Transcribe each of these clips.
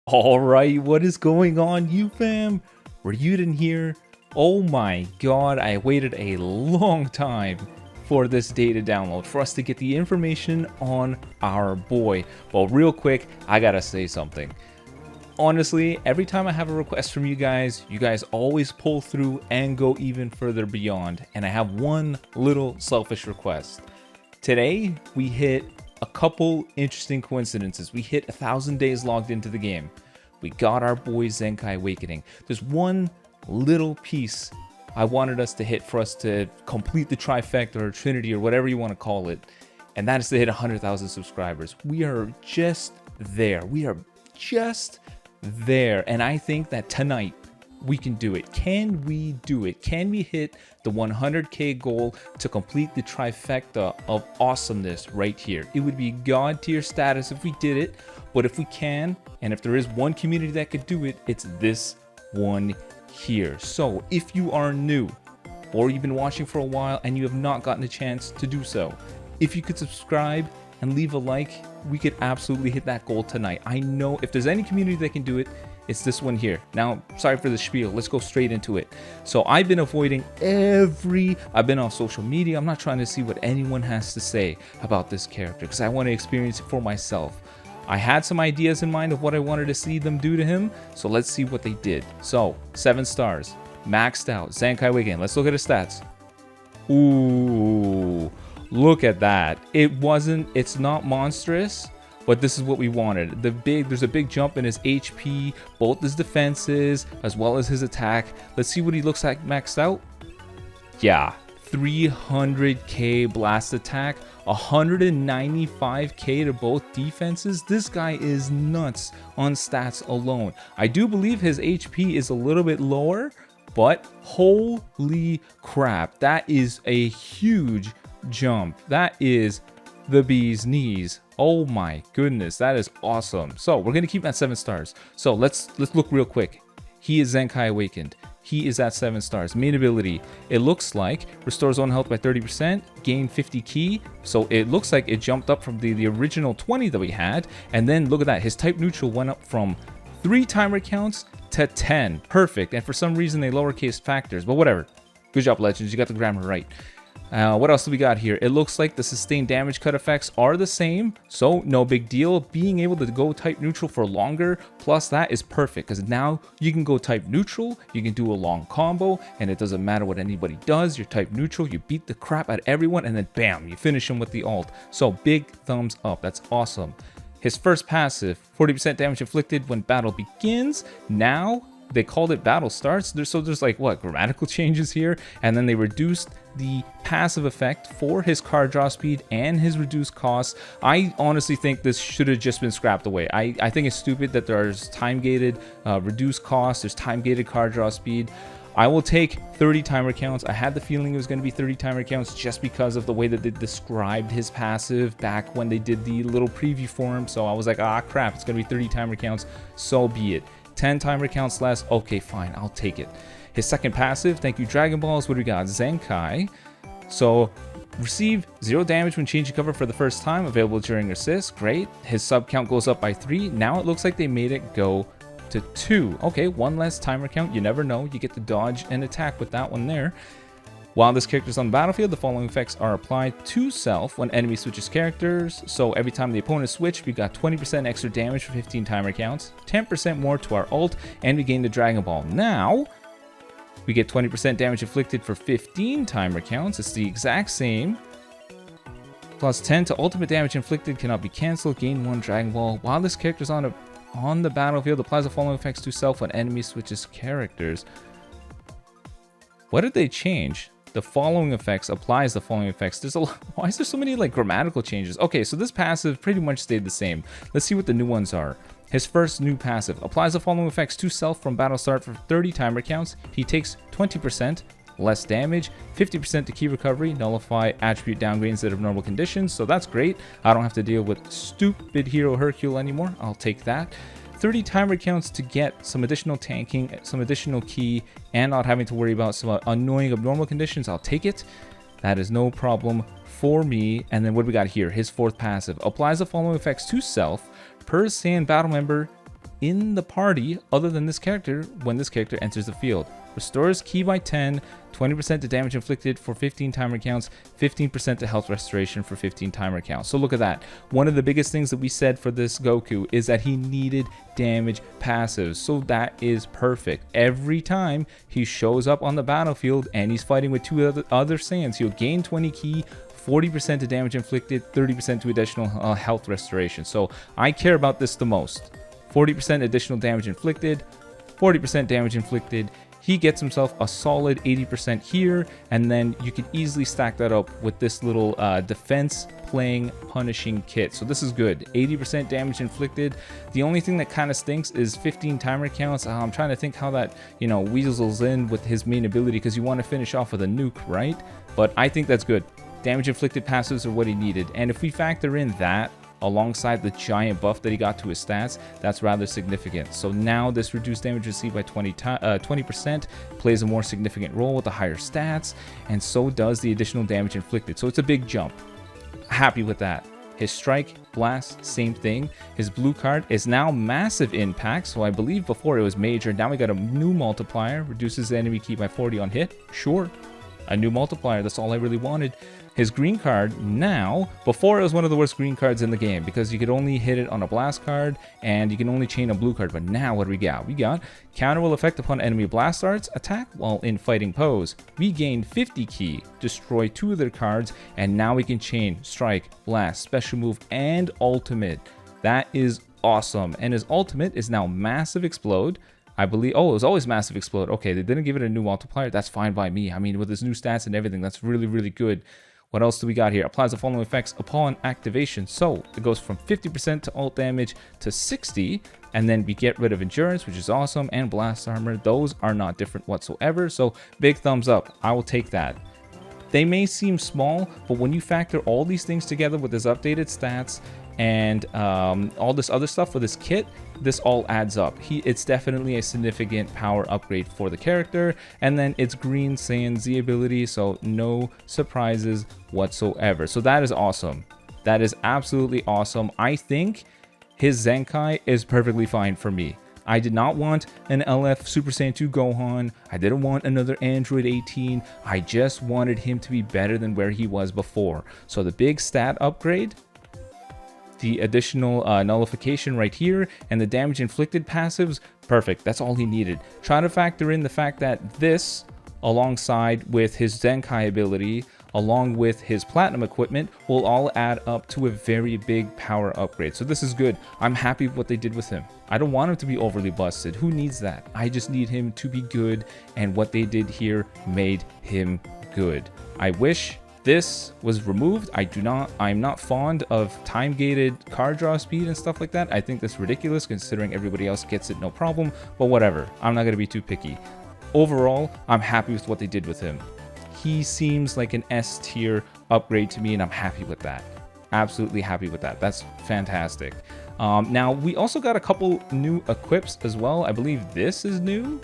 Alright, what is going on, you fam? Raiyuden here. Oh my god, I waited a long time for this day to download, for us to get the information on our boy. Well, real quick, I gotta say something. Honestly, every time I have a request from you guys always pull through and go even further beyond. And I have one little selfish request. Today, we hit a couple interesting coincidences. We hit 1,000 days logged into the game. We got our boy Zenkai Awakening. There's one little piece I wanted us to hit for us to complete the trifecta or trinity or whatever you want to call it. And that is to hit 100,000 subscribers. We are just there. We are just there. And I think that tonight we can do it. Can we do it? Can we hit the 100k goal to complete the trifecta of awesomeness right here? It would be god tier status if we did it, but if we can, and if there is one community that could do it, it's this one here. So if you are new or you've been watching for a while and you have not gotten a chance to do so, if you could subscribe and leave a like, we could absolutely hit that goal tonight. I know if there's any community that can do it, it's this one here. Now, sorry for the spiel. Let's go straight into it. So I've been avoiding I've been on social media. I'm not trying to see what anyone has to say about this character because I want to experience it for myself. I had some ideas in mind of what I wanted to see them do to him. So let's see what they did. So 7 stars, maxed out, Zenkai Awakened. Let's look at his stats. Ooh, look at that. It's not monstrous, but this is what we wanted. There's a big jump in his HP, both his defenses as well as his attack. Let's see what he looks like maxed out. Yeah, 300k blast attack, 195k to both defenses. This guy is nuts on stats alone. I do believe his HP is a little bit lower, but holy crap, that is a huge jump. That is the bee's knees. Oh my goodness, that is awesome. So we're gonna keep him at 7 stars. So let's look real quick. He is Zenkai Awakened. He is at 7 stars. Main ability, it looks like restores own health by 30%, gain 50 ki. So it looks like it jumped up from the original 20 that we had. And then look at that, his type neutral went up from 3 timer counts to 10. Perfect. And for some reason they lowercase factors, but whatever. Good job, Legends, you got the grammar right. What else do we got here? It looks like the sustained damage cut effects are the same, so no big deal. Being able to go type neutral for longer, plus that is perfect because now you can go type neutral, you can do a long combo, and it doesn't matter what anybody does. You're type neutral, you beat the crap out of everyone, and then bam, you finish them with the ult. So big thumbs up, that's awesome. His first passive, 40% damage inflicted when battle begins. Now they called it battle starts. There's like what, grammatical changes here, and then they reduced the passive effect for his card draw speed and his reduced cost. I honestly think this should have just been scrapped away. I think it's stupid that there's time gated reduced cost, there's time gated card draw speed. I will take 30 timer counts. I had the feeling it was going to be 30 timer counts just because of the way that they described his passive back when they did the little preview for him. So I was like, ah crap, it's going to be 30 timer counts, so be it. 10 timer counts less, okay fine, I'll take it. His second passive, thank you Dragon Balls, what do we got? Zenkai. So receive 0 damage when changing cover for the first time, available during assist, great. His sub count goes up by 3, now it looks like they made it go to 2. Okay, 1 less timer count, you never know, you get to dodge and attack with that one there. While this character is on the battlefield, the following effects are applied to self when enemy switches characters. So every time the opponent switched, we got 20% extra damage for 15 timer counts, 10% more to our ult, and we gain the Dragon Ball. Now, we get 20% damage inflicted for 15 timer counts. It's the exact same. Plus 10 to ultimate damage inflicted cannot be cancelled. Gain 1 Dragon Ball. While this character is on the battlefield, applies the following effects to self when enemy switches characters. What did they change? The following effects applies the following effects. There's a lot. Why is there so many like grammatical changes? Okay, so this passive pretty much stayed the same. Let's see what the new ones are. His first new passive applies the following effects to self from battle start for 30 timer counts. He takes 20% less damage, 50% to key recovery, nullify attribute downgrades that have normal conditions. So that's great. I don't have to deal with stupid hero Hercule anymore. I'll take that. 30 timer counts to get some additional tanking, some additional key, and not having to worry about some annoying abnormal conditions. I'll take it. That is no problem for me. And then what do we got here? His fourth passive applies the following effects to self per Saiyan battle member in the party other than this character when this character enters the field. Restores ki by 10, 20% to damage inflicted for 15 timer counts, 15% to health restoration for 15 timer counts. So look at that. One of the biggest things that we said for this Goku is that he needed damage passives. So that is perfect. Every time he shows up on the battlefield and he's fighting with two other Saiyans, he'll gain 20 ki, 40% to damage inflicted, 30% to additional health restoration. So I care about this the most. 40% additional damage inflicted, 40% damage inflicted. He gets himself a solid 80% here, and then you can easily stack that up with this little defense playing punishing kit. So this is good. 80% damage inflicted. The only thing that kind of stinks is 15 timer counts. I'm trying to think how that, you know, weasels in with his main ability, because you want to finish off with a nuke, right? But I think that's good. Damage inflicted passives are what he needed, and if we factor in that alongside the giant buff that he got to his stats, that's rather significant. So now this reduced damage received by 20% plays a more significant role with the higher stats, and so does the additional damage inflicted. So it's a big jump. Happy with that. His strike, blast, same thing. His blue card is now massive impact, so I believe before it was major. Now we got a new multiplier, reduces the enemy ki by 40 on hit. Sure, a new multiplier, that's all I really wanted. His green card now, before it was one of the worst green cards in the game because you could only hit it on a blast card and you can only chain a blue card. But now what do we got? We got counter will effect upon enemy blast arts attack while in fighting pose. We gain 50 ki, destroy 2 of their cards, and now we can chain strike, blast, special move, and ultimate. That is awesome. And his ultimate is now massive explode. I believe, oh, it was always massive explode. Okay, they didn't give it a new multiplier. That's fine by me. I mean, with his new stats and everything, that's really, really good. What else do we got here? Applies the following effects upon activation. So it goes from 50% to ult damage to 60, and then we get rid of endurance, which is awesome, and blast armor. Those are not different whatsoever. So big thumbs up. I will take that. They may seem small, but when you factor all these things together with his updated stats and all this other stuff for this kit, this all adds up. It's definitely a significant power upgrade for the character. And then it's green Saiyan Z ability, so no surprises whatsoever. So that is awesome. That is absolutely awesome. I think his Zenkai is perfectly fine for me. I did not want an LF Super Saiyan 2 Gohan. I didn't want another Android 18. I just wanted him to be better than where he was before. So the big stat upgrade, the additional nullification right here, and the damage inflicted passives, perfect. That's all he needed. Try to factor in the fact that this, alongside with his Zenkai ability, along with his platinum equipment, will all add up to a very big power upgrade. So this is good. I'm happy with what they did with him. I don't want him to be overly busted. Who needs that? I just need him to be good, and what they did here made him good. I wish this was removed. I'm not fond of time-gated card draw speed and stuff like that. I think that's ridiculous considering everybody else gets it no problem, but whatever. I'm not gonna be too picky. Overall, I'm happy with what they did with him. He seems like an S tier upgrade to me, and I'm happy with that. Absolutely happy with that. That's fantastic. Now, we also got a couple new equips as well. I believe this is new,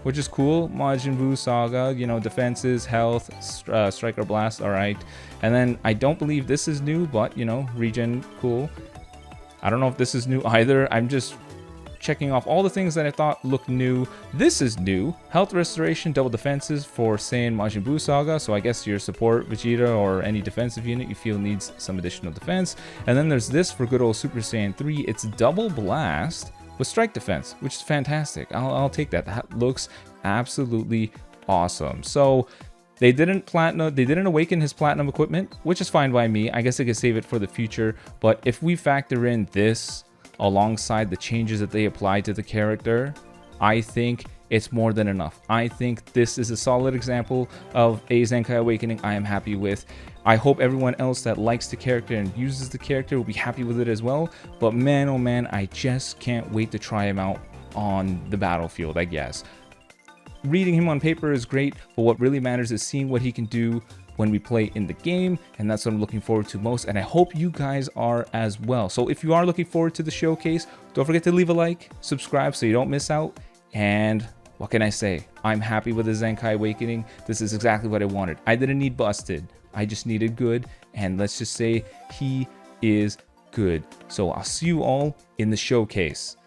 which is cool. Majin Buu Saga, you know, defenses, health, striker blast, all right. And then I don't believe this is new, but, you know, regen, cool. I don't know if this is new either. I'm just checking off all the things that I thought looked new. This is new. Health restoration, double defenses for Saiyan Majin Buu Saga. So I guess your support Vegeta or any defensive unit you feel needs some additional defense. And then there's this for good old Super Saiyan 3. It's double blast with strike defense, which is fantastic. I'll take that. That looks absolutely awesome. So they didn't awaken his platinum equipment, which is fine by me. I guess I could save it for the future. But if we factor in this alongside the changes that they applied to the character, I think it's more than enough. I think this is a solid example of a Zenkai Awakening I am happy with. I hope everyone else that likes the character and uses the character will be happy with it as well. But man, oh man, I just can't wait to try him out on the battlefield, I guess. Reading him on paper is great, but what really matters is seeing what he can do when we play in the game, and that's what I'm looking forward to most, and I hope you guys are as well. So if you are looking forward to the showcase, don't forget to leave a like, subscribe so you don't miss out, and what can I say? I'm happy with the Zenkai Awakening. This is exactly what I wanted. I didn't need busted. I just needed good, and let's just say he is good. So I'll see you all in the showcase.